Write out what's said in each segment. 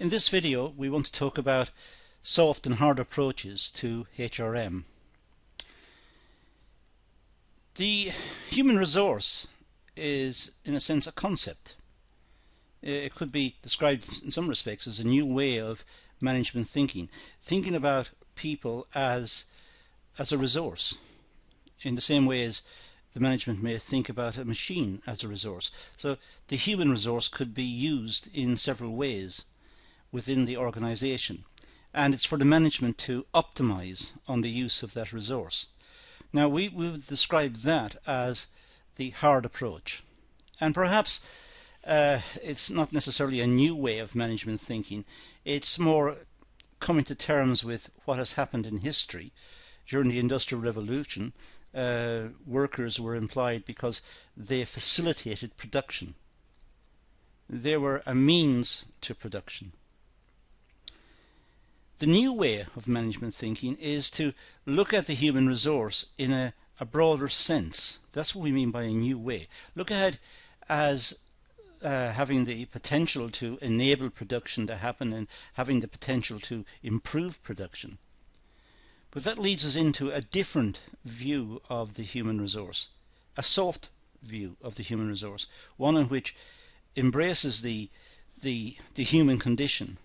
In this video we want to talk about soft and hard approaches to HRM. The human resource is, in a sense, a concept. It could be described in some respects as a new way of management thinking about people as a resource, in the same way as the management may think about a machine as a resource. So the human resource could be used in several ways within the organization, and it's for the management to optimize on the use of that resource. Now we would describe that as the hard approach, and perhaps it's not necessarily a new way of management thinking. It's more coming to terms with what has happened in history. During the Industrial Revolution, workers were employed because they facilitated production. They were a means to production. The new way of management thinking is to look at the human resource in a broader sense. That's what we mean by a new way. Look at it as having the potential to enable production to happen and having the potential to improve production. But that leads us into a different view of the human resource, a soft view of the human resource, one in which embraces the human condition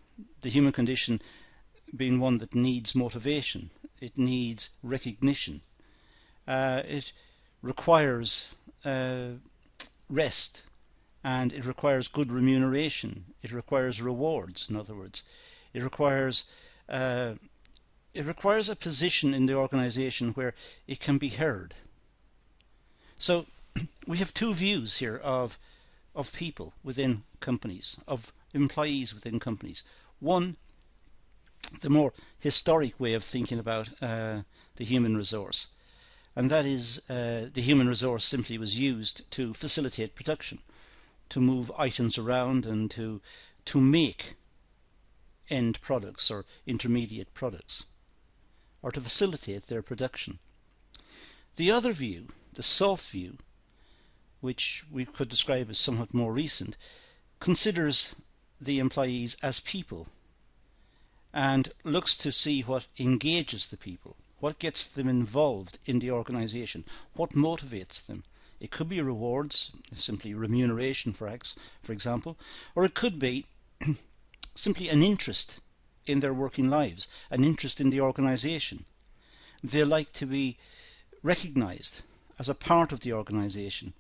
being one that needs motivation, it needs recognition, it requires rest, and it requires good remuneration, it requires rewards. In other words, it requires a position in the organization where it can be heard. So we have two views here of people within companies, of employees within companies. One, the more historic way of thinking about the human resource, and that is the human resource simply was used to facilitate production, to move items around and to make end products or intermediate products, or to facilitate their production. The other view, the soft view, which we could describe as somewhat more recent, considers the employees as people and looks to see what engages the people, what gets them involved in the organization, what motivates them. It could be rewards, simply remuneration for example, or it could be simply an interest in their working lives, an interest in the organization. They like to be recognized as a part of the organization.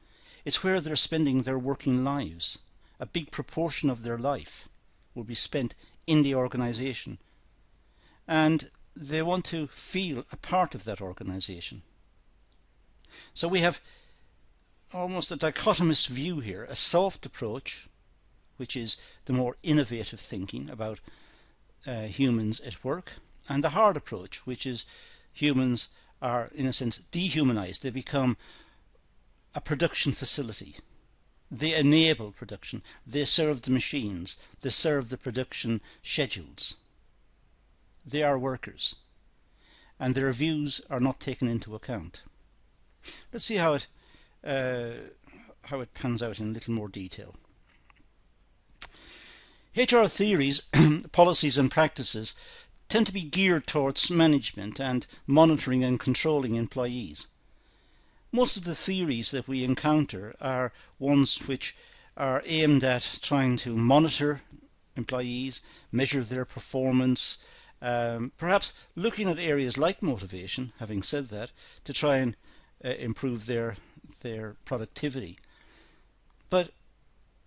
It's where they're spending their working lives. A big proportion of their life will be spent in the organization, and they want to feel a part of that organization. So we have almost a dichotomous view here, a soft approach, which is the more innovative thinking about humans at work, and the hard approach, which is humans are, in a sense, dehumanized. They become a production facility. They enable production. They serve the machines. They serve the production schedules. They are workers, and their views are not taken into account. Let's see how it pans out in a little more detail. HR theories, policies and practices tend to be geared towards management and monitoring and controlling employees. Most of the theories that we encounter are ones which are aimed at trying to monitor employees, measure their performance, perhaps looking at areas like motivation, having said that, to try and improve their productivity. But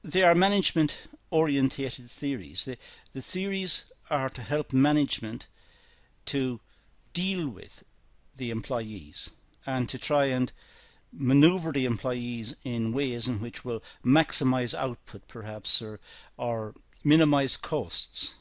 they are management orientated theories. The theories are to help management to deal with the employees and to try and maneuver the employees in ways in which will maximize output, perhaps, or minimize costs.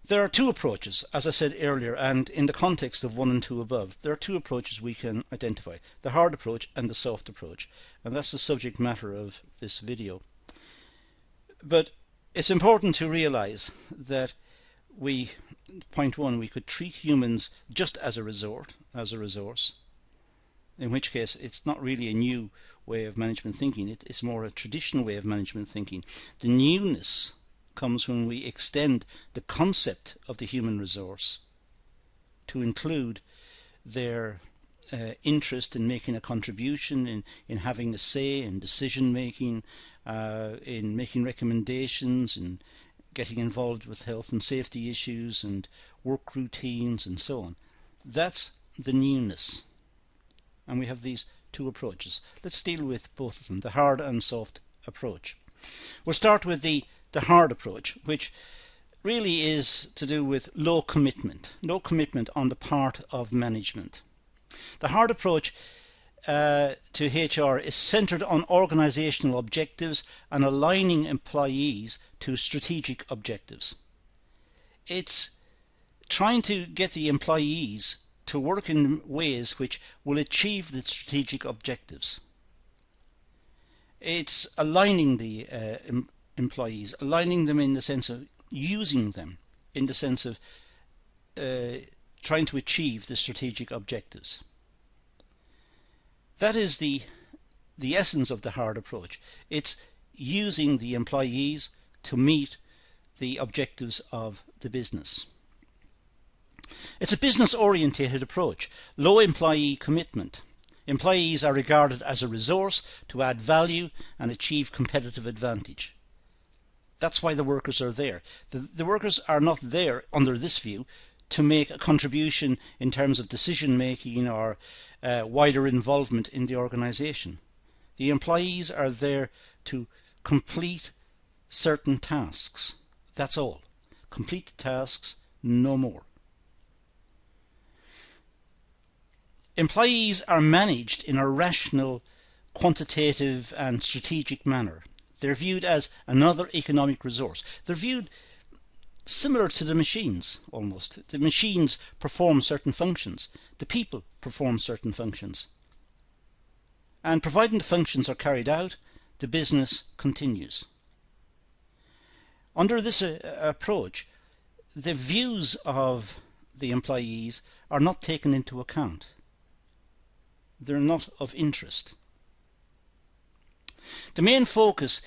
There are two approaches, as I said earlier, and in the context of 1 and 2 above, there are two approaches we can identify, the hard approach and the soft approach, and that's the subject matter of this video. But it's important to realize that point one, we could treat humans just as a resource, in which case it's not really a new way of management thinking, it's more a traditional way of management thinking. The newness comes when we extend the concept of the human resource to include their interest in making a contribution, in having a say in decision making, in making recommendations, in getting involved with health and safety issues and work routines and so on. That's the newness. And we have these two approaches. Let's deal with both of them, the hard and soft approach. We'll start with the hard approach, which really is to do with low commitment on the part of management. The hard approach to HR is centered on organizational objectives and aligning employees to strategic objectives. It's trying to get the employees to work in ways which will achieve the strategic objectives. It's aligning the employees, aligning them in the sense of using them, in the sense of trying to achieve the strategic objectives. That is the essence of the hard approach. It's using the employees to meet the objectives of the business. It's a business-orientated approach, low employee commitment. Employees are regarded as a resource to add value and achieve competitive advantage. That's why the workers are there. The workers are not there, under this view, to make a contribution in terms of decision making or wider involvement in the organisation. The employees are there to complete certain tasks. That's all. Complete tasks, no more. Employees are managed in a rational, quantitative and strategic manner. They're viewed as another economic resource. They're viewed similar to the machines, almost. The machines perform certain functions. The people perform certain functions. And providing the functions are carried out, the business continues. Under this approach, the views of the employees are not taken into account. They're not of interest. The main focus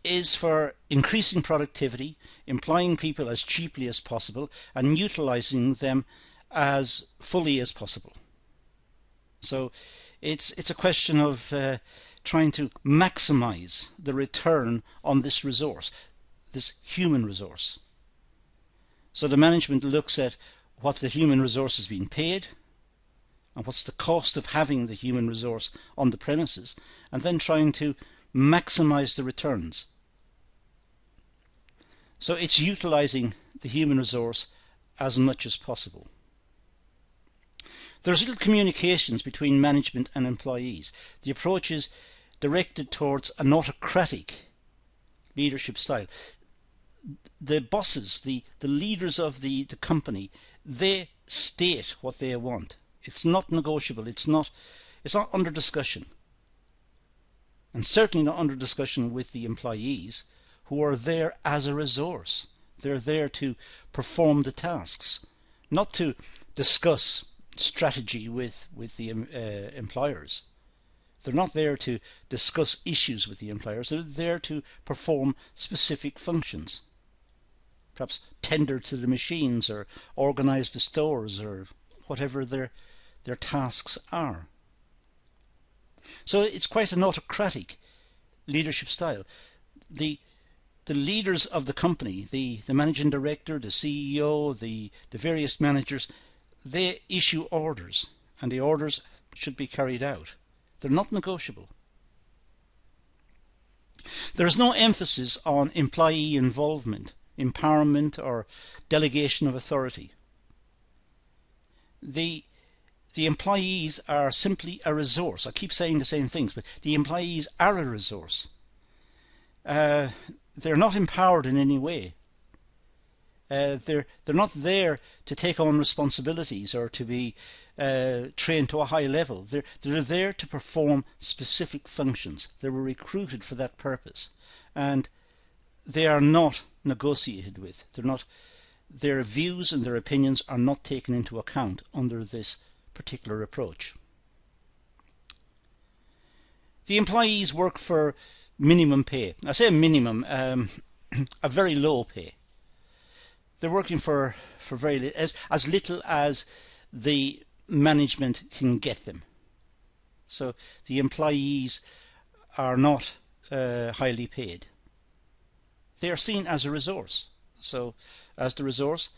is for increasing productivity, employing people as cheaply as possible, and utilising them as fully as possible. So it's a question of trying to maximise the return on this resource, this human resource. So the management looks at what the human resource is being paid, and what's the cost of having the human resource on the premises, and then trying to maximise the returns. So it's utilising the human resource as much as possible. There's little communications between management and employees. The approach is directed towards an autocratic leadership style. The bosses, the leaders of the company, they state what they want. It's not negotiable. It's not under discussion. And certainly not under discussion with the employees, who are there as a resource. They're there to perform the tasks, not to discuss strategy with the employers. They're not there to discuss issues with the employers. They're there to perform specific functions. Perhaps tender to the machines or organise the stores or whatever their tasks are. So it's quite an autocratic leadership style. The leaders of the company, the managing director, the CEO, the various managers, they issue orders, and the orders should be carried out. They're not negotiable. There is no emphasis on employee involvement, empowerment, or delegation of authority. The employees are simply a resource. I keep saying the same things, but the employees are a resource. They're not empowered in any way. They're not there to take on responsibilities or to be trained to a high level. They're there to perform specific functions. They were recruited for that purpose, and they are not negotiated with. Their views and their opinions are not taken into account under this particular approach. The employees work for minimum pay. I say minimum, a very low pay. They're working for very as little as the management can get them. So the employees are not highly paid. They are seen as a resource. So as the resource,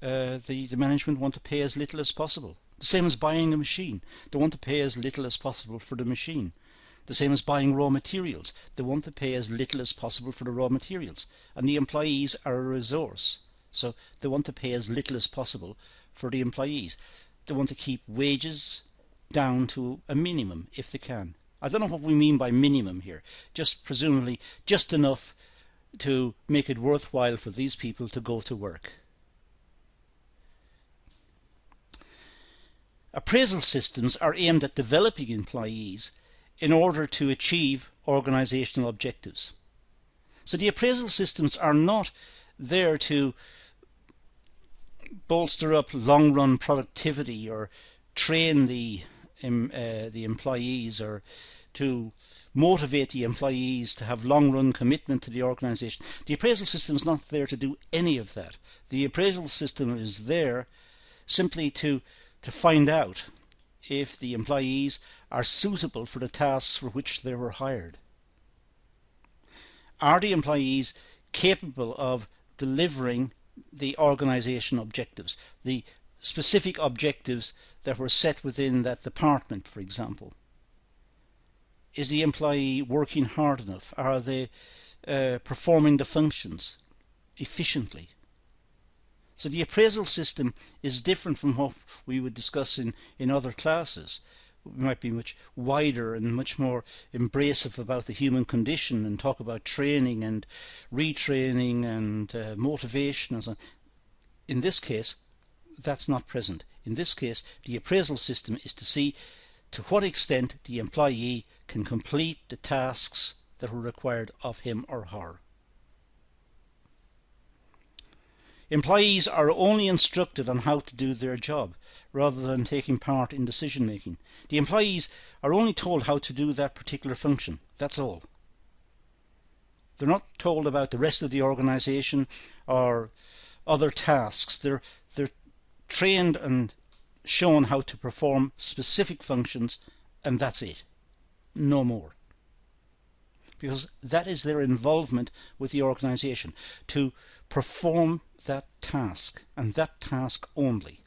the management want to pay as little as possible. The same as buying a machine. They want to pay as little as possible for the machine. The same as buying raw materials. They want to pay as little as possible for the raw materials. And the employees are a resource. So they want to pay as little as possible for the employees. They want to keep wages down to a minimum if they can. I don't know what we mean by minimum here. Just presumably just enough to make it worthwhile for these people to go to work. Appraisal systems are aimed at developing employees in order to achieve organizational objectives. So the appraisal systems are not there to bolster up long-run productivity or train the employees or to motivate the employees to have long-run commitment to the organization. The appraisal system is not there to do any of that. The appraisal system is there simply to find out if the employees are suitable for the tasks for which they were hired. Are the employees capable of delivering the organization objectives, the specific objectives that were set within that department, for example? Is the employee working hard enough? Are they performing the functions efficiently? So the appraisal system is different from what we would discuss in other classes. We might be much wider and much more embracive about the human condition and talk about training and retraining and motivation and so on. In this case, that's not present. In this case, the appraisal system is to see to what extent the employee can complete the tasks that were required of him or her. Employees are only instructed on how to do their job rather than taking part in decision making. The employees are only told how to do that particular function. That's all. They're not told about the rest of the organization or other tasks. They're trained and shown how to perform specific functions, and that's it. No more. Because that is their involvement with the organization, to perform that task, and that task only.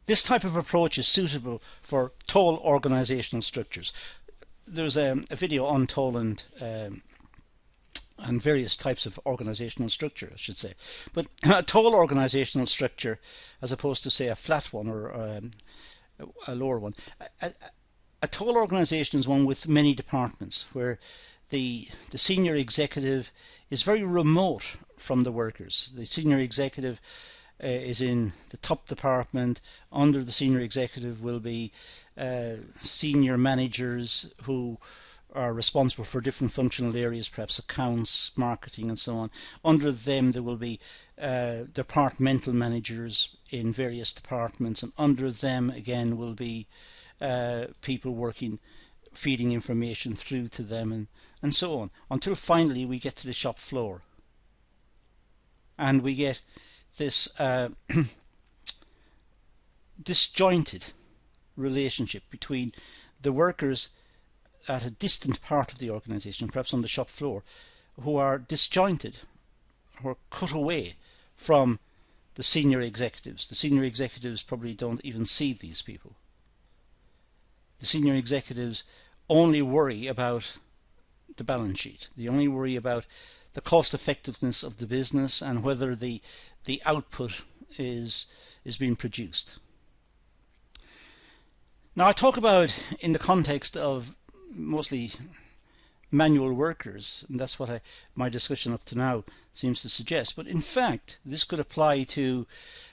This type of approach is suitable for tall organizational structures. There's a video on tall and various types of organizational structure, I should say. But a tall organizational structure, as opposed to, say, a flat one or a lower one, a tall organization is one with many departments, where the senior executive is very remote from the workers. The senior executive is in the top department. Under the senior executive will be senior managers who are responsible for different functional areas, perhaps accounts, marketing and so on. Under them there will be departmental managers in various departments, and under them again will be people working, feeding information through to them, and so on, until finally we get to the shop floor. And we get this disjointed relationship between the workers at a distant part of the organization, perhaps on the shop floor, who are disjointed or cut away from the senior executives. The senior executives probably don't even see these people. The senior executives only worry about the balance sheet. They only worry about the cost effectiveness of the business and whether the output is being produced. Now, I talk about in the context of mostly manual workers, and that's what my discussion up to now seems to suggest. But in fact, this could apply to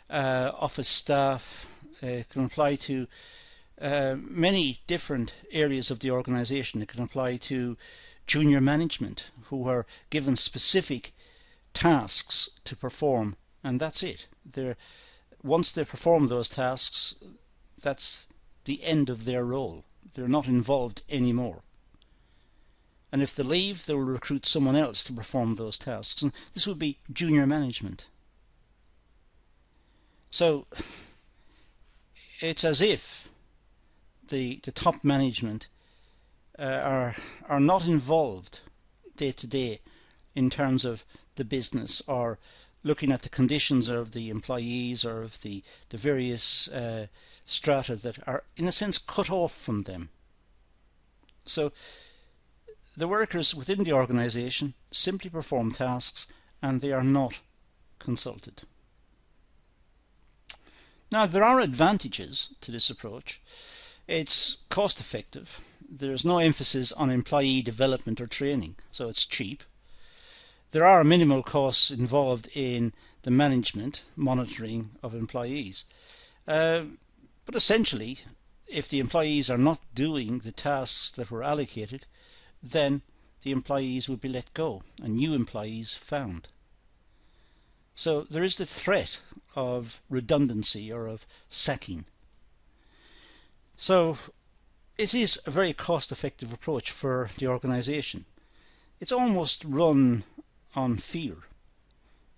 office staff. It can apply to many different areas of the organization. It can apply to junior management who are given specific tasks to perform, and that's it. Once they perform those tasks, that's the end of their role. They're not involved anymore. And if they leave, they will recruit someone else to perform those tasks. And this would be junior management. So it's as if the top management are not involved day to day in terms of the business, or looking at the conditions of the employees or of the various strata that are in a sense cut off from them. So the workers within the organisation simply perform tasks and they are not consulted. Now, there are advantages to this approach. It's cost effective. There's no emphasis on employee development or training, so it's cheap. There are minimal costs involved in the management, monitoring of employees. But essentially, if the employees are not doing the tasks that were allocated, then the employees will be let go and new employees found. So there is the threat of redundancy or of sacking. So it is a very cost-effective approach for the organisation. It's almost run on fear.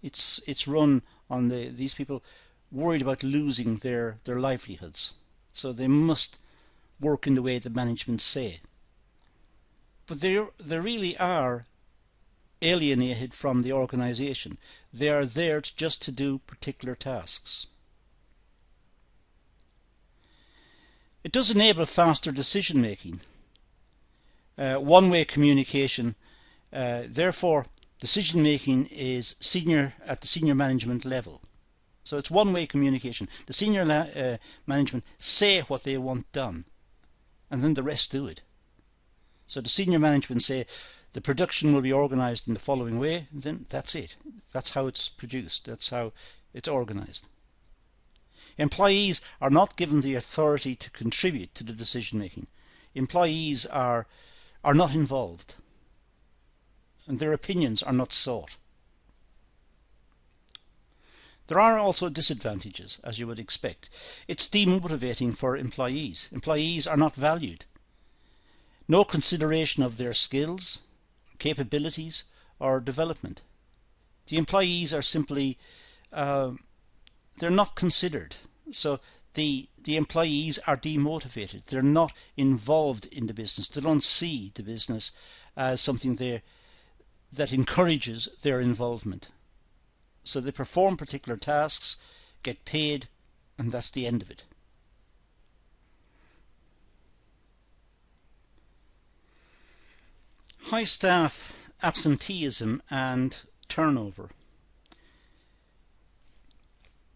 It's run on these people worried about losing their livelihoods. So they must work in the way the management say. But they really are alienated from the organisation. They are there just to do particular tasks. It does enable faster decision making. One-way communication. Therefore, decision making is at the senior management level. So it's one-way communication. The senior management say what they want done, and then the rest do it. So the senior management say the production will be organised in the following way, and then that's it. That's how it's produced. That's how it's organised. Employees are not given the authority to contribute to the decision making. Employees are not involved, and their opinions are not sought. There are also disadvantages, as you would expect. It's demotivating for employees. Employees are not valued. No consideration of their skills, capabilities, or development. The employees are simply, they're not considered. So the employees are demotivated. They're not involved in the business. They don't see the business as something that encourages their involvement. So they perform particular tasks, get paid, and that's the end of it. High staff absenteeism and turnover.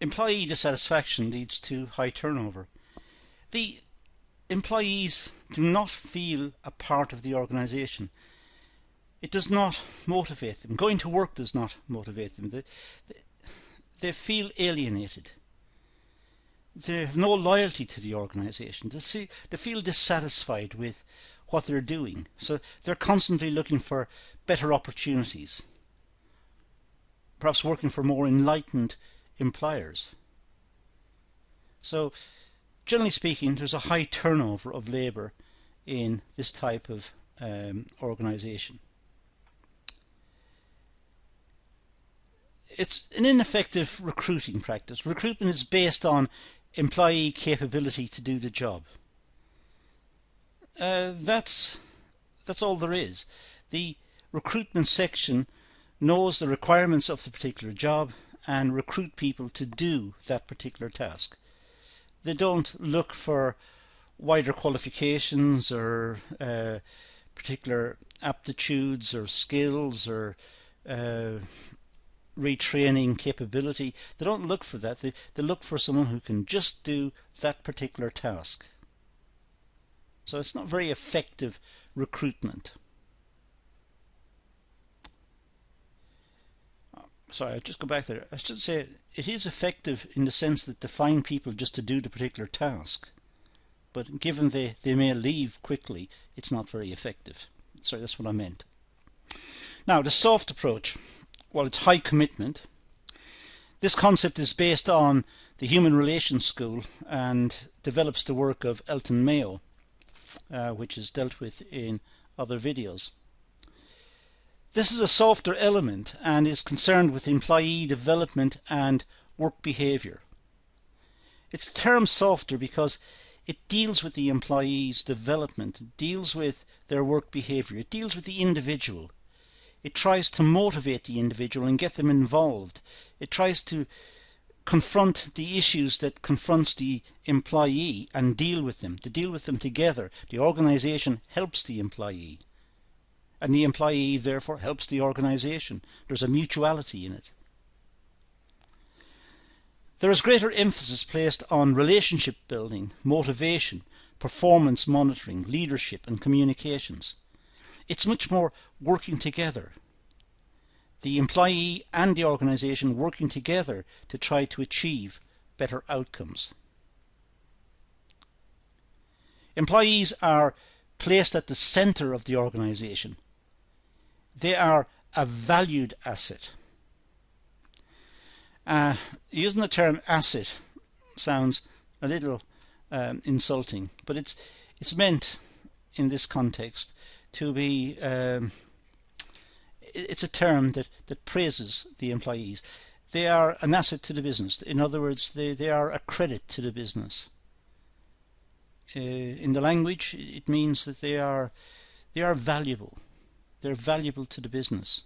Employee dissatisfaction leads to high turnover. The employees do not feel a part of the organisation. It does not motivate them. Going to work does not motivate them. They feel alienated. They have no loyalty to the organisation. They feel dissatisfied with what they're doing. So they're constantly looking for better opportunities, perhaps working for more enlightened employers. So generally speaking, there's a high turnover of labour in this type of organisation. It's an ineffective recruiting practice. Recruitment is based on employee capability to do the job. That's all there is. The recruitment section knows the requirements of the particular job and recruit people to do that particular task. They don't look for wider qualifications or particular aptitudes or skills or retraining capability. They don't look for that. They look for someone who can just do that particular task. So it's not very effective recruitment. Sorry, I'll just go back there. I should say it is effective in the sense that they find people just to do the particular task. But given they may leave quickly, it's not very effective. Sorry, that's what I meant. Now, the soft approach. Well, it's high commitment. This concept is based on the human relations school, and develops the work of Elton Mayo, which is dealt with in other videos. This is a softer element and is concerned with employee development and work behaviour. It's termed softer because it deals with the employee's development, it deals with their work behaviour, it deals with the individual. It tries to motivate the individual and get them involved. It tries to confront the issues that confronts the employee and deal with them, to deal with them together. The organisation helps the employee, and the employee therefore helps the organisation. There's a mutuality in it. There is greater emphasis placed on relationship building, motivation, performance monitoring, leadership and communications. It's much more working together. The employee and the organisation working together to try to achieve better outcomes. Employees are placed at the centre of the organisation. They are a valued asset. Using the term asset sounds a little insulting, but it's meant in this context to be it's a term that praises the employees. They are an asset to the business. In other words, they are a credit to the business. In the language, it means that they are valuable. They're valuable to the business,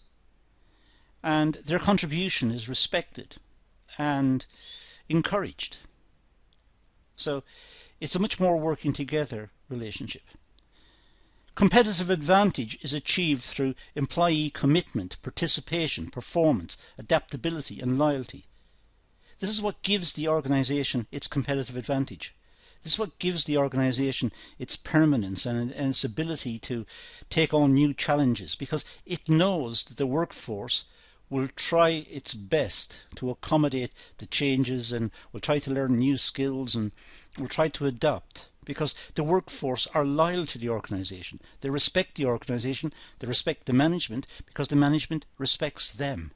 and their contribution is respected and encouraged. So it's a much more working together relationship. Competitive advantage is achieved through employee commitment, participation, performance, adaptability and loyalty. This is what gives the organisation its competitive advantage. This is what gives the organisation its permanence and its ability to take on new challenges, because it knows that the workforce will try its best to accommodate the changes and will try to learn new skills and will try to adapt, because the workforce are loyal to the organisation. They respect the organisation, they respect the management, because the management respects them.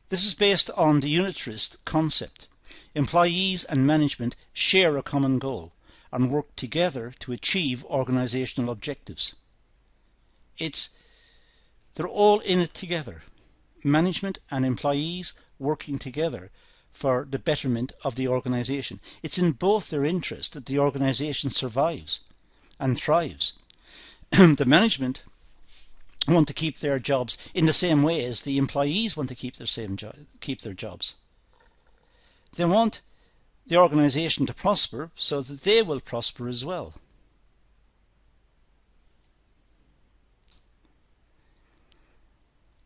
This is based on the unitarist concept. Employees and management share a common goal and work together to achieve organisational objectives. They're all in it together. Management and employees working together for the betterment of the organisation. It's in both their interest that the organisation survives and thrives. The management want to keep their jobs in the same way as the employees want to keep their jobs. They want the organisation to prosper so that they will prosper as well.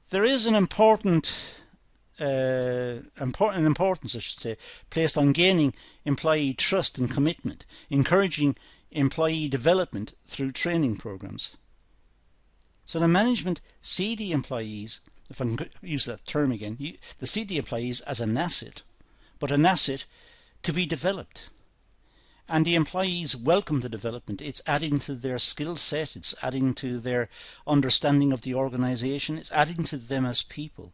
There is an importance, I should say, placed on gaining employee trust and commitment, encouraging employee development through training programs. So the management see the employees, if I can use that term again, they see the employees as an asset, but an asset to be developed. And the employees welcome the development. It's adding to their skill set, it's adding to their understanding of the organisation, it's adding to them as people.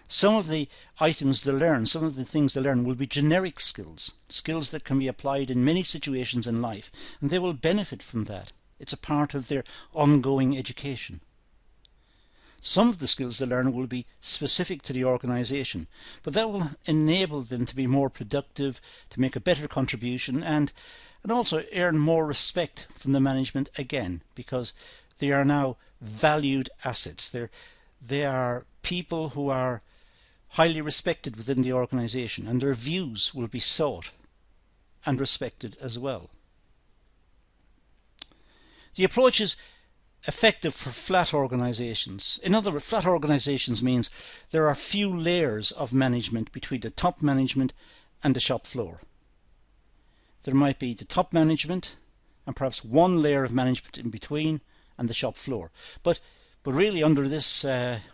Some of the items they learn, some of the things they learn will be generic skills, skills that can be applied in many situations in life, and they will benefit from that. It's a part of their ongoing education. Some of the skills they learn will be specific to the organisation, but that will enable them to be more productive, to make a better contribution, and also earn more respect from the management again, because they are now valued assets. They are people who are highly respected within the organisation, and their views will be sought and respected as well. The approach is effective for flat organisations. In other words, flat organisations means there are few layers of management between the top management and the shop floor. There might be the top management and perhaps one layer of management in between and the shop floor. But really under this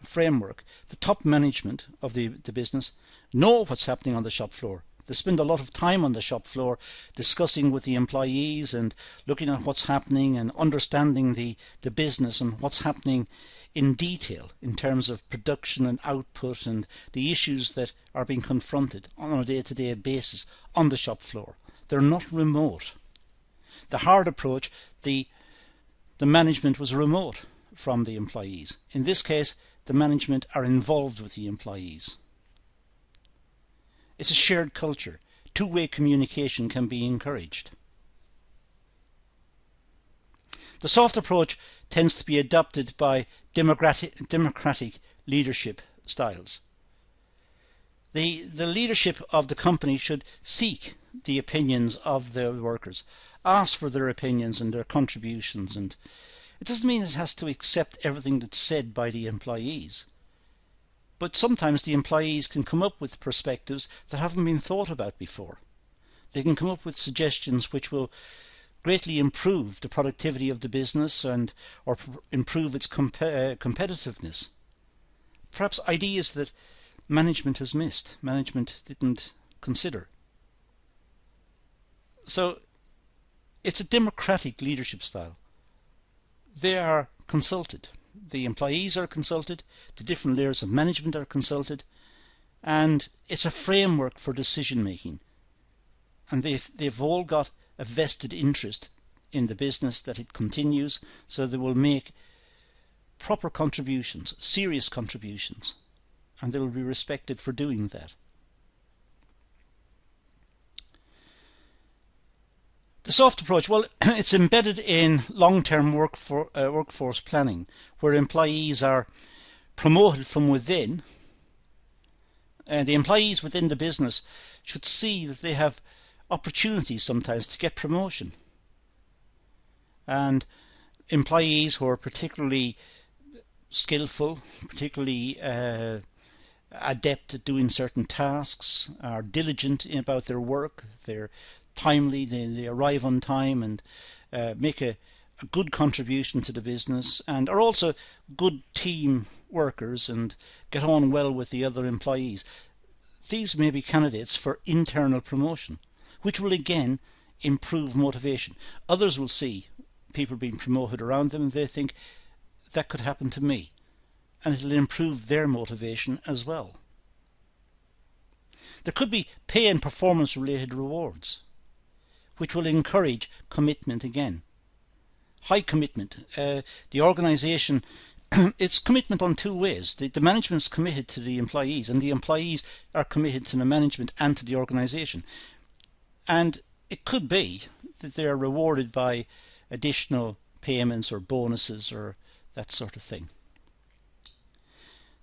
framework, the top management of the business know what's happening on the shop floor. They spend a lot of time on the shop floor discussing with the employees and looking at what's happening and understanding the business and what's happening in detail in terms of production and output and the issues that are being confronted on a day-to-day basis on the shop floor. They're not remote. The hard approach, the management was remote from the employees. In this case, the management are involved with the employees. It's a shared culture. Two-way communication can be encouraged. The soft approach tends to be adopted by democratic leadership styles. The leadership of the company should seek the opinions of the workers, ask for their opinions and their contributions, and it doesn't mean it has to accept everything that's said by the employees. But sometimes the employees can come up with perspectives that haven't been thought about before. They can come up with suggestions which will greatly improve the productivity of the business and or improve its competitiveness. Perhaps ideas that management has missed, management didn't consider. So it's a democratic leadership style. They are consulted. The employees are consulted, the different layers of management are consulted, and it's a framework for decision making. And they've all got a vested interest in the business that it continues, so they will make proper contributions, serious contributions, and they will be respected for doing that. The soft approach, well, it's embedded in long-term workforce planning, where employees are promoted from within. And the employees within the business should see that they have opportunities sometimes to get promotion. And employees who are particularly skillful, particularly adept at doing certain tasks, are diligent about their work, they're timely, they arrive on time and make a good contribution to the business, and are also good team workers and get on well with the other employees. These may be candidates for internal promotion, which will again improve motivation. Others will see people being promoted around them and they think that could happen to me, and it'll improve their motivation as well. There could be pay and performance related rewards, which will encourage commitment again. High commitment. The organisation, it's commitment on two ways. The management's committed to the employees, and the employees are committed to the management and to the organisation. And it could be that they are rewarded by additional payments or bonuses or that sort of thing.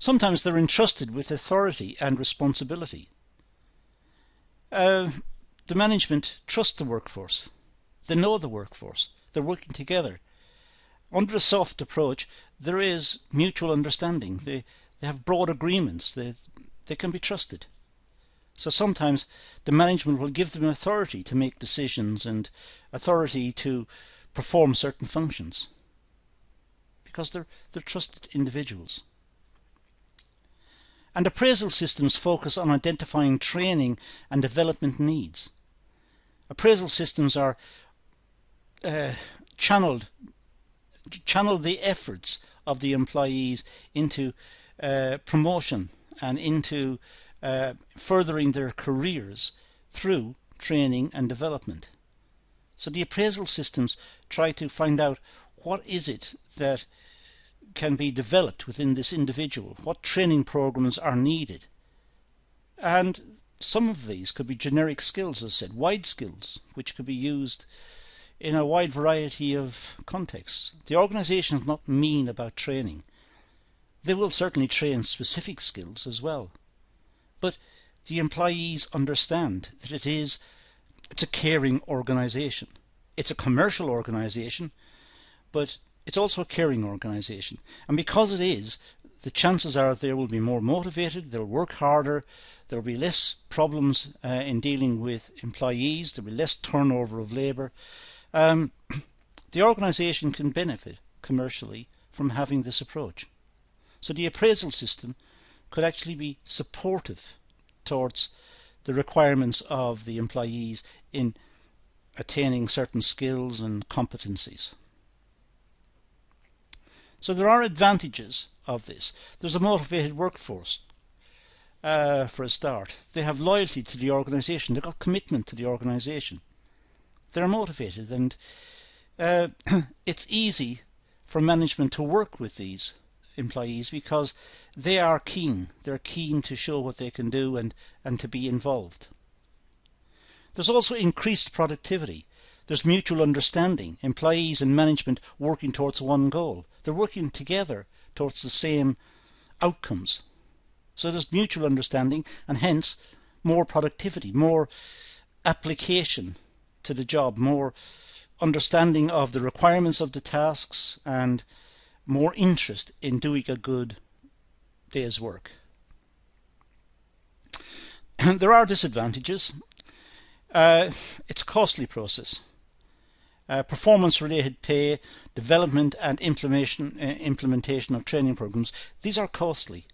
Sometimes they're entrusted with authority and responsibility. The management trust the workforce. They know the workforce. They're working together. Under a soft approach, there is mutual understanding. They have broad agreements. They can be trusted. So sometimes the management will give them authority to make decisions and authority to perform certain functions because they're trusted individuals. And appraisal systems focus on identifying training and development needs. Appraisal systems are channel the efforts of the employees into promotion and into furthering their careers through training and development. So the appraisal systems try to find out what is it that can be developed within this individual, what training programs are needed. And some of these could be generic skills, as I said, wide skills, which could be used in a wide variety of contexts. The organisation is not mean about training. They will certainly train specific skills as well. But the employees understand that it's a caring organisation. It's a commercial organisation, but it's also a caring organisation. And because it is, the chances are they will be more motivated, they'll work harder, there will be less problems in dealing with employees, there will be less turnover of labour. The organisation can benefit commercially from having this approach. So the appraisal system could actually be supportive towards the requirements of the employees in attaining certain skills and competencies. So there are advantages of this. There's a motivated workforce. For a start, they have loyalty to the organisation. They've got commitment to the organisation. They're motivated, and it's easy for management to work with these employees because they are keen. They're keen to show what they can do and to be involved. There's also increased productivity. There's mutual understanding. Employees and management working towards one goal. They're working together towards the same outcomes. So there's mutual understanding, and hence more productivity, more application to the job, more understanding of the requirements of the tasks, and more interest in doing a good day's work. There are disadvantages. It's a costly process. Performance-related pay, development and implementation of training programs, these are costly.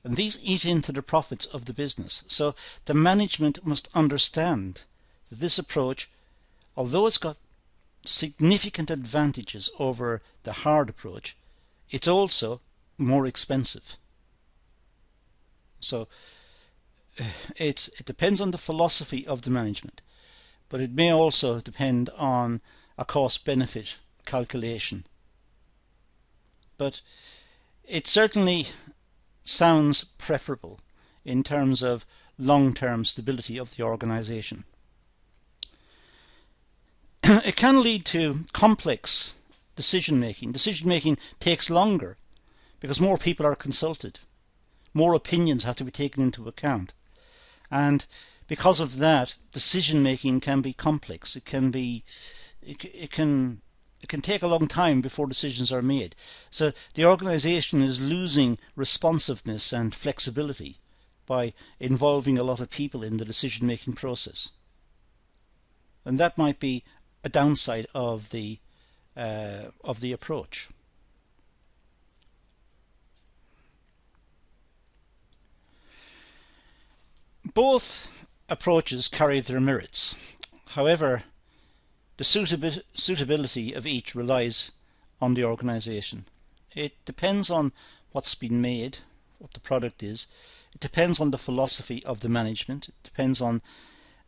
And these eat into the profits of the business. So the management must understand that this approach, although it's got significant advantages over the hard approach, it's also more expensive. So it depends on the philosophy of the management, but it may also depend on a cost-benefit calculation. But it certainly sounds preferable in terms of long-term stability of the organisation. It can lead to complex decision-making. Decision-making takes longer because more people are consulted. More opinions have to be taken into account. And because of that, decision-making can be complex. It can take a long time before decisions are made. So the organisation is losing responsiveness and flexibility by involving a lot of people in the decision-making process. And that might be a downside of the approach. Both approaches carry their merits. However, the suitability of each relies on the organisation. It depends on what's been made, what the product is. It depends on the philosophy of the management. It depends on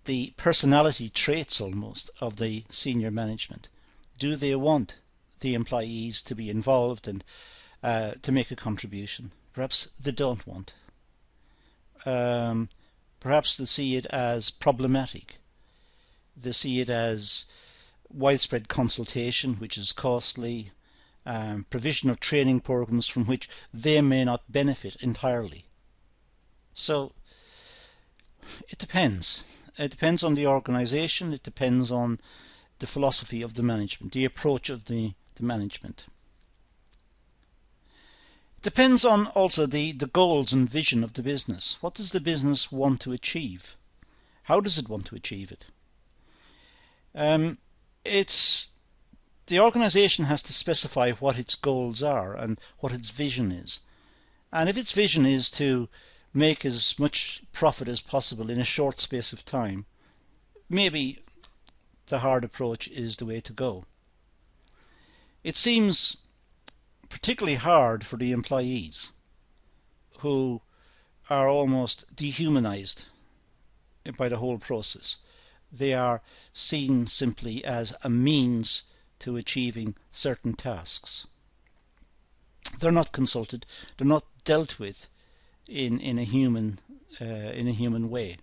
the personality traits almost of the senior management. Do they want the employees to be involved and to make a contribution? Perhaps they don't want. Perhaps they see it as problematic. They see it as widespread consultation, which is costly, provision of training programs from which they may not benefit entirely. So it depends. It depends on the organisation, it depends on the philosophy of the management, the approach of the management. It depends on also the goals and vision of the business. What does the business want to achieve? How does it want to achieve it? The organisation has to specify what its goals are and what its vision is. And if its vision is to make as much profit as possible in a short space of time, maybe the hard approach is the way to go. It seems particularly hard for the employees who are almost dehumanized by the whole process. They are seen simply as a means to achieving certain tasks. They're not consulted, they're not dealt with in a human way.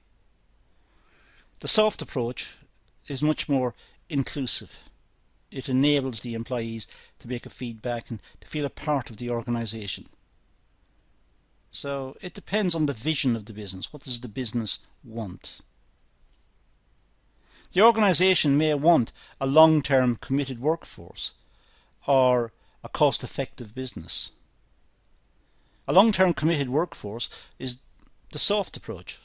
The soft approach is much more inclusive. It enables the employees to make a feedback and to feel a part of the organisation. So it depends on the vision of the business. What does the business want? The organisation may want a long-term committed workforce or a cost-effective business. A long-term committed workforce is the soft approach,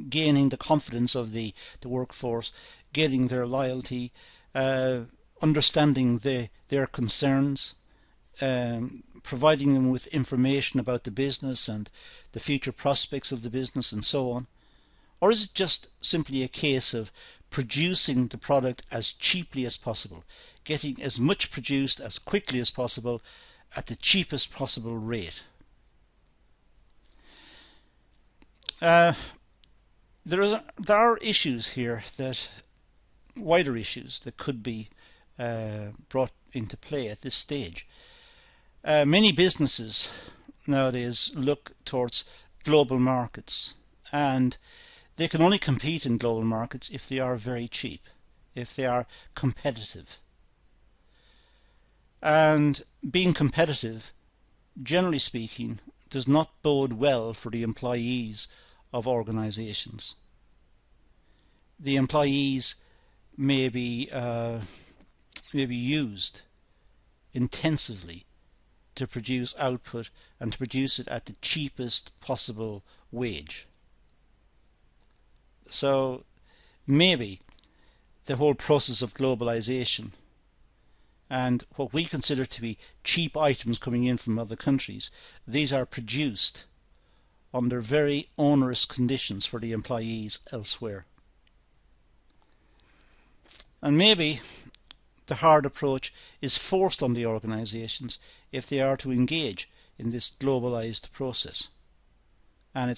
gaining the confidence of the workforce, gaining their loyalty, understanding their concerns, providing them with information about the business and the future prospects of the business and so on. Or is it just simply a case of producing the product as cheaply as possible, getting as much produced as quickly as possible at the cheapest possible rate? There are issues here, wider issues that could be brought into play at this stage. Many businesses nowadays look towards global markets, and they can only compete in global markets if they are very cheap, if they are competitive. And being competitive, generally speaking, does not bode well for the employees of organizations. The employees may be used intensively to produce output and to produce it at the cheapest possible wage. So maybe the whole process of globalization and what we consider to be cheap items coming in from other countries, these are produced under very onerous conditions for the employees elsewhere. And maybe the hard approach is forced on the organizations if they are to engage in this globalized process. And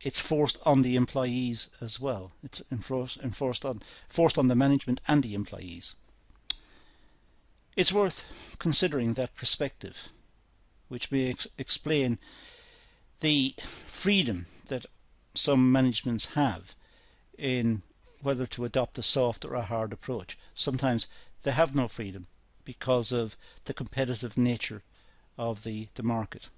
it's forced on the employees as well. It's forced on the management and the employees. It's worth considering that perspective, which may explain the freedom that some managements have in whether to adopt a soft or a hard approach. Sometimes they have no freedom because of the competitive nature of the market.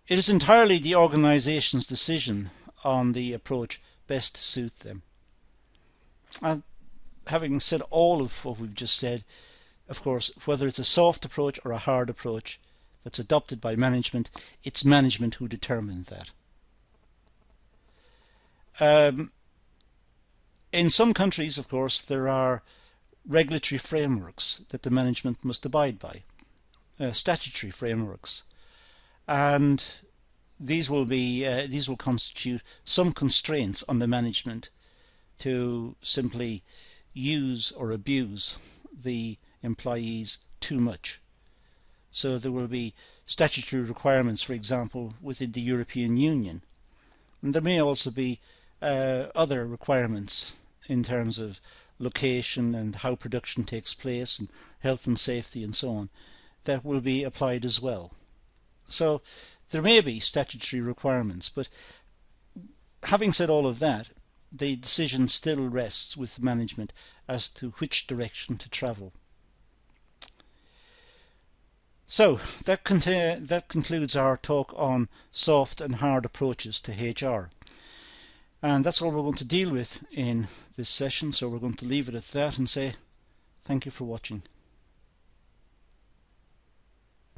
It is entirely the organization's decision on the approach best to suit them. And having said all of what we've just said, of course, whether it's a soft approach or a hard approach that's adopted by management, it's management who determines that. In some countries, of course, there are regulatory frameworks that the management must abide by, statutory frameworks, and these will constitute some constraints on the management to simply use or abuse the employees too much. So there will be statutory requirements, for example, within the European Union, and there may also be other requirements in terms of location and how production takes place and health and safety and so on that will be applied as well. So there may be statutory requirements, but having said all of that, the decision still rests with management as to which direction to travel. So that concludes our talk on soft and hard approaches to HR. And that's all we're going to deal with in this session, so we're going to leave it at that and say thank you for watching.